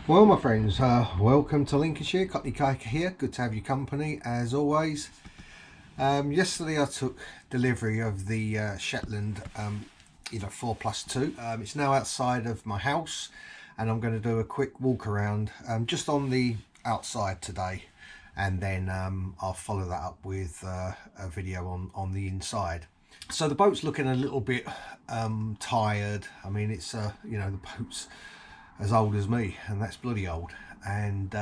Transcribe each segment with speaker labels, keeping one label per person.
Speaker 1: Well, my friends, welcome to Lincolnshire. Cotley Kiker here. Good to have your company as always. Yesterday I took delivery of the Shetland 4+2. It's now outside of my house and I'm going to do a quick walk around just on the outside today, and then I'll follow that up with a video on the inside. So the boat's looking a little bit tired. I mean, it's the boat's as old as me, and that's bloody old, and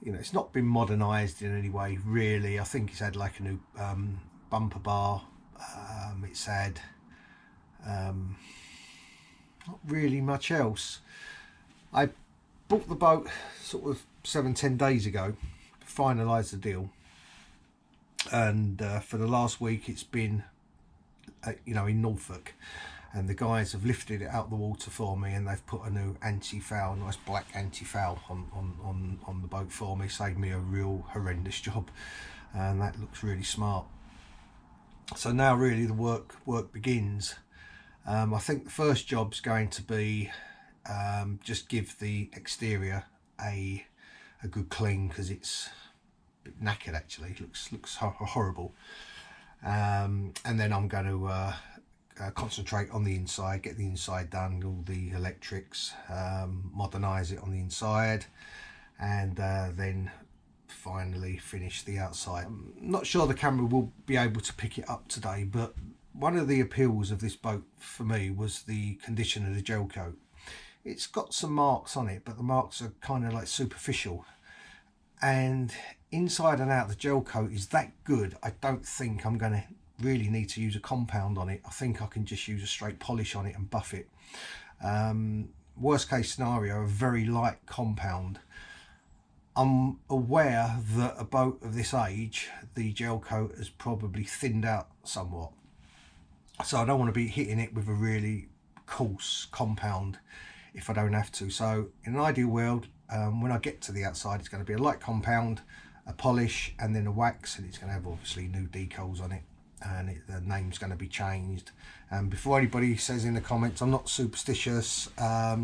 Speaker 1: it's not been modernized in any way really. I think it's had like a new bumper bar. It's had not really much else. I bought the boat sort of 7-10 days ago, finalized the deal, and for the last week it's been in Norfolk, and the guys have lifted it out the water for me, and they've put a new anti-foul, nice black anti-foul on the boat for me. Saved me a real horrendous job, and that looks really smart. So now really the work begins. I think the first job's going to be just give the exterior a good clean, because it's a bit knackered actually. It looks horrible. And then I'm going to concentrate on the inside, get the inside done, all the electrics, modernize it on the inside, and then finally finish the outside. I'm not sure the camera will be able to pick it up today, but one of the appeals of this boat for me was the condition of the gel coat. It's got some marks on it, but the marks are kind of like superficial, and inside and out the gel coat is that good. I don't think I'm going to really need to use a compound on it. I think I can just use a straight polish on it and buff it. Worst case scenario, a very light compound. I'm aware that a boat of this age, the gel coat has probably thinned out somewhat, so I don't want to be hitting it with a really coarse compound if I don't have to. So in an ideal world, when I get to the outside, it's going to be a light compound, a polish, and then a wax, and it's going to have obviously new decals on it, and the name's going to be changed. And before anybody says in the comments, I'm not superstitious. I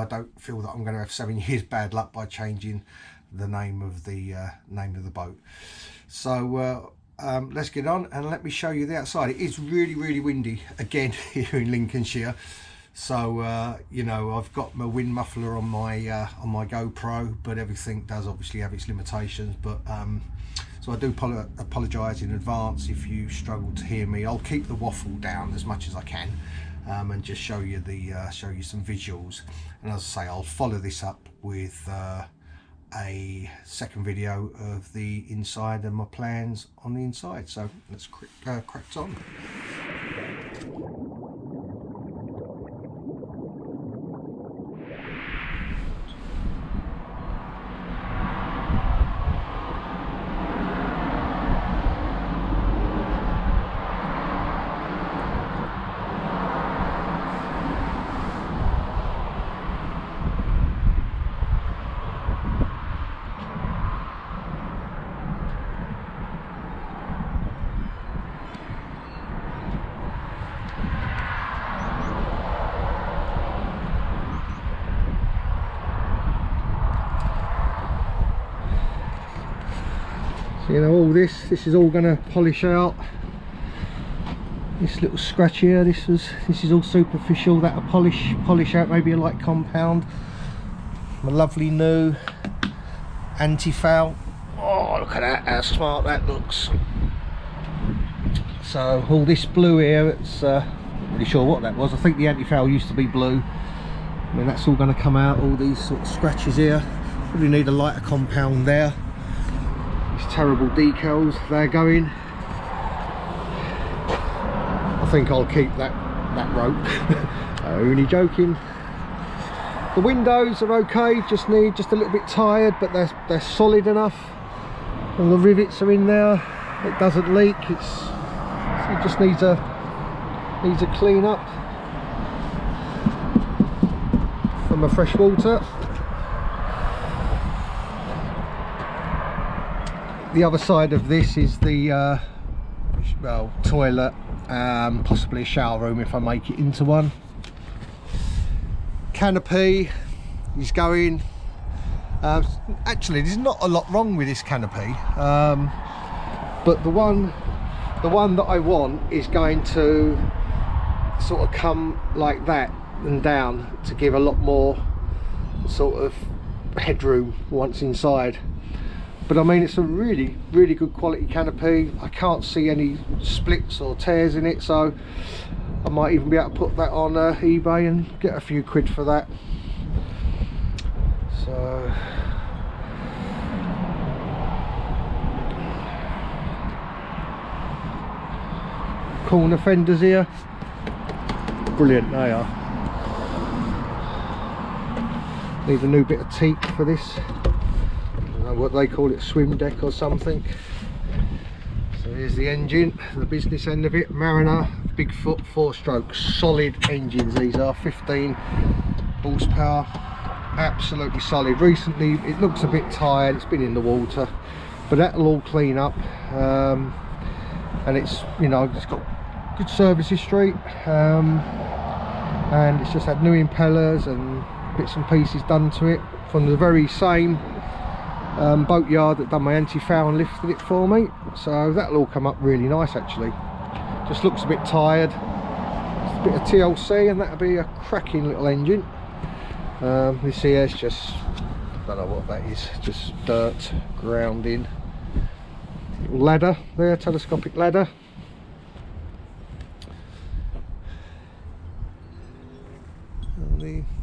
Speaker 1: don't feel that I'm going to have 7 years bad luck by changing the name of the boat. So let's get on and let me show you the outside. It is really windy again here in Lincolnshire. So I've got my wind muffler on my GoPro, but everything does obviously have its limitations. But so I do apologise in advance if you struggle to hear me. I'll keep the waffle down as much as I can, and just show you some visuals. And as I say, I'll follow this up with a second video of the inside and my plans on the inside. So let's crack on. All this is all going to polish out. This little scratch here, this is all superficial. That'll polish out, maybe a light compound. My lovely new anti-foul. Oh, look at that, how smart that looks. So all this blue here, it's not really sure what that was. I think the anti-foul used to be blue. I mean, that's all going to come out. All these sort of scratches here, probably need a lighter compound there. These terrible decals, they're going. I think I'll keep that rope. Only joking. The windows are okay, just a little bit tired, but they're solid enough, and the rivets are in there. It doesn't leak. It just needs a clean up from the fresh water. The other side of this is the toilet, possibly a shower room if I make it into one. Canopy, is going. Actually, there's not a lot wrong with this canopy, but the one that I want is going to sort of come like that and down to give a lot more sort of headroom once inside. But I mean, it's a really good quality canopy. I can't see any splits or tears in it, so I might even be able to put that on eBay and get a few quid for that. So corner fenders here, brilliant they are. Need a new bit of teak for this. I don't know what they call it, swim deck or something. So here's the engine, the business end of it. Mariner Bigfoot 4-stroke, solid engines these are, 15 horsepower, absolutely solid. Recently it looks a bit tired, it's been in the water, but that'll all clean up. And it's, you know, it's got good service history, and it's just had new impellers and bits and pieces done to it from the very same boat yard that done my anti-foul and lifted it for me. So that'll all come up really nice actually. Just looks a bit tired. Just a bit of TLC and that'll be a cracking little engine. This here is just, I don't know what that is, just dirt ground in. Little ladder there, telescopic ladder.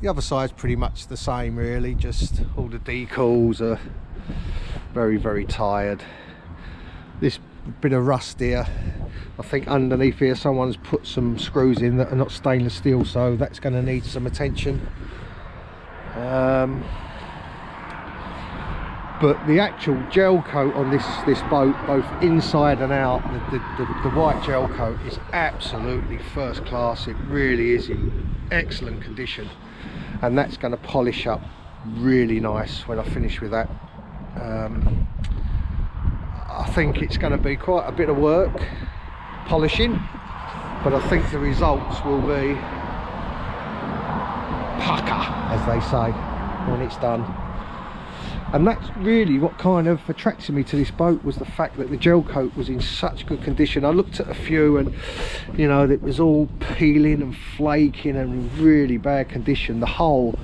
Speaker 1: The other side's pretty much the same really, just all the decals are very tired. This bit of rust here, I think underneath here someone's put some screws in that are not stainless steel, so that's going to need some attention. But the actual gel coat on this boat, both inside and out, the white gel coat is absolutely first class. It really is in excellent condition, and that's going to polish up really nice when I finish with that. I think it's going to be quite a bit of work polishing, but I think the results will be pucker, as they say, when it's done. And that's really what kind of attracted me to this boat, was the fact that the gel coat was in such good condition. I looked at a few and, you know, it was all peeling and flaking and in really bad condition. The hull,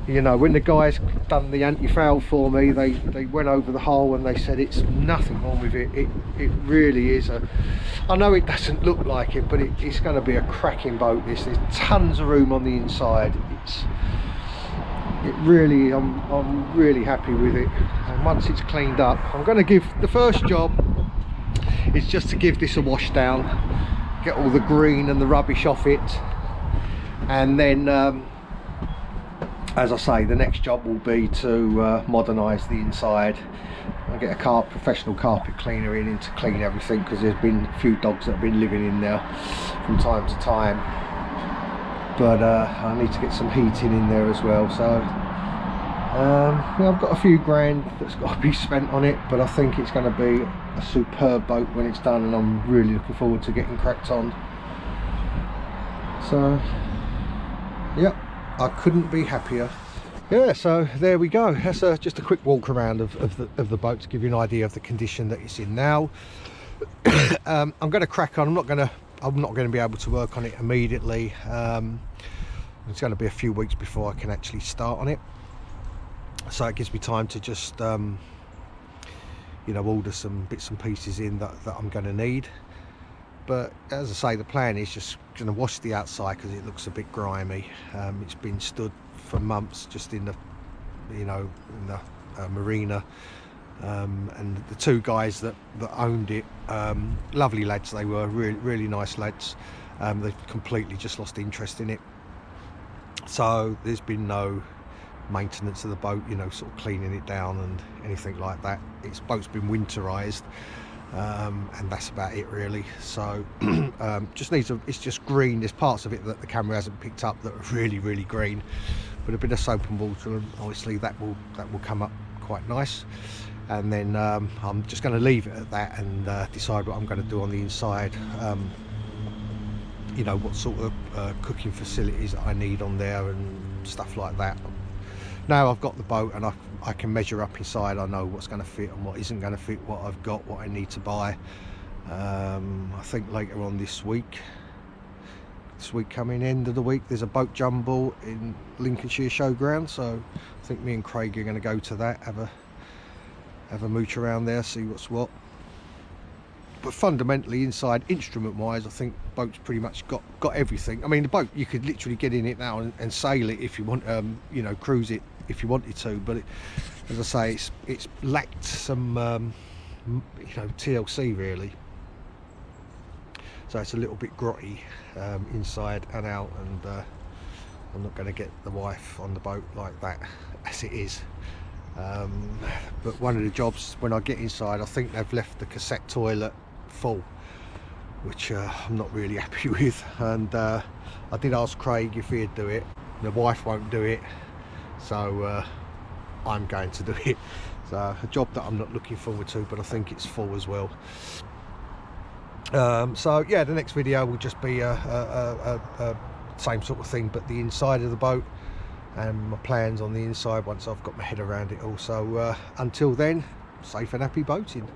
Speaker 1: you know, when the guys done the anti-foul for me, they went over the hull and they said it's nothing wrong with it. It really is a, I know it doesn't look like it, but it's going to be a cracking boat. There's tons of room on the inside. I'm really happy with it, and once it's cleaned up, I'm going to give, the first job is just to give this a wash down, get all the green and the rubbish off it, and then as I say, the next job will be to modernise the inside. I'll get a professional carpet cleaner in to clean everything, because there's been a few dogs that have been living in there from time to time. But I need to get some heating in there as well. So yeah, I've got a few grand that's got to be spent on it, but I think it's going to be a superb boat when it's done, and I'm really looking forward to getting cracked on. So yeah, I couldn't be happier. Yeah, so there we go. That's just a quick walk around of the boat to give you an idea of the condition that it's in now. I'm going to crack on. I'm not going to be able to work on it immediately. It's going to be a few weeks before I can actually start on it, so it gives me time to just you know, order some bits and pieces in that I'm going to need. But as I say, the plan is just going to wash the outside because it looks a bit grimy. It's been stood for months just in the, you know, in the marina. And the two guys that owned it, lovely lads they were, really nice lads. They've completely just lost interest in it, so there's been no maintenance of the boat, you know, sort of cleaning it down and anything like that. Boat's been winterized, and that's about it really. So just needs it's just green. There's parts of it that the camera hasn't picked up that are really green, but a bit of soap and water, and obviously that will come up quite nice. And then I'm just going to leave it at that and decide what I'm going to do on the inside. You know, what sort of cooking facilities I need on there and stuff like that. now I've got the boat and I can measure up inside. I know what's going to fit and what isn't going to fit, what I've got, what I need to buy. I think later on this week coming, end of the week, there's a boat jumble in Lincolnshire Showground, so I think me and Craig are going to go to that, have a mooch around there, see what's what. But fundamentally inside, instrument wise, I think the boat's pretty much got everything. I mean, the boat, you could literally get in it now and sail it if you want, you know, cruise it if you wanted to, but as I say, it's lacked some you know, TLC really. So it's a little bit grotty inside and out, and I'm not going to get the wife on the boat like that as it is. But one of the jobs, when I get inside, I think they've left the cassette toilet full, which I'm not really happy with. And I did ask Craig if he'd do it. The wife won't do it, so I'm going to do it. So a job that I'm not looking forward to, but I think it's full as well. So yeah, the next video will just be same sort of thing, but the inside of the boat and my plans on the inside once I've got my head around it all. So until then, safe and happy boating.